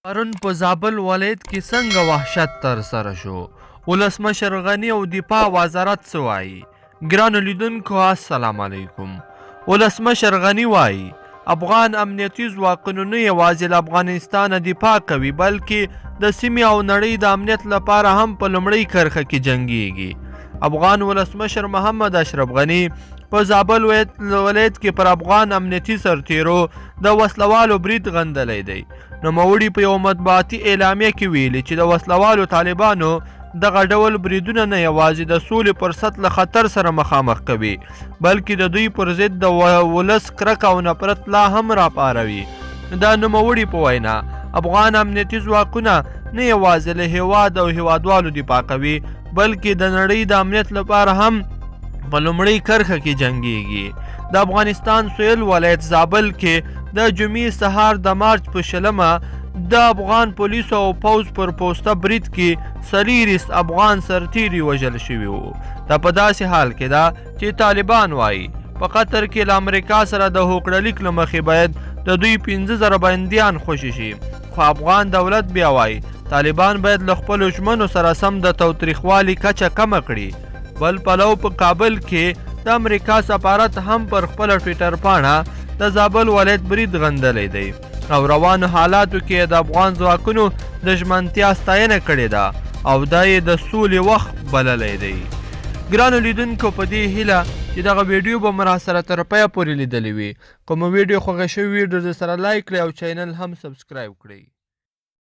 پرون په زابل ولایت کې څنګه وحشت ترسره شو؟ ولسمشر غني او دفاع وزارت څه وایي؟ ګرانو لیدونکو السلام علیکم. ولسمشر غني وایي افغان امنیتي ځواکونه نه یوازې له افغانستان دفاع کوي بلکې د سیمې او نړۍ د امنیت لپاره هم په لومړۍ کرښه کې جنګیږي. افغان ولسمشر محمد اشرف غني په زابل ولایت کې پر افغان امنیتي سرتیرو د وسلوالو برید غندلی دی. نوموړي په یو مطبوعاتي اعلامیه کې ویلي چې د وسلوالو طالبانو دغه ډول بریدونه نه یوازې د سولې پر سطح له خطر سره مخامخ کوي بلکې د دوی پر ضد د ولس کرکه او نفرت لا هم راپاروي. دا نوموړي په وینا افغان امنیتي ځواکونه نه یوازې له هیواد او هیوادوالو دفاع کوي بلکې د نړۍ د امنیت لپاره هم په لومړۍ کرښه کې جنګیږي. د افغانستان سویل ولایت زابل کې د جمعې سهار د مارچ په 20 د افغان پولیسو او پوځ پر پوسته برید کې 40 افغان سرتیري وژل شوي وو. دا په داسې حال کې ده چې طالبان وایي په قطر کې له امریکا سره د هوکړلیک له مخې باید د دوی 15,000 بندیان خوشي شي، خو افغان دولت بیا وایي طالبان باید له خپلو ژمنو سره سم د تاوتریخوالي کچه کمه کړي. بل پلو په کابل کې د امریکا سفارت هم پر خپله ټویټر پاڼه د زابل ولایت برید غندلی دی او روانو حالاتو کې د افغان ځواکونو د ژمنتیا ستاینه کړې ده او دا یې د سولې وخت بللی دی. ګرانو لیدونکو په دې هیله چې دغه ویډیو به مو راسره تر پایه پورې لیدلی وي. که مو ویډیو خوښه شوې وي ډېر سره لایک کړئ او چینل هم سبسکرایب کړئ.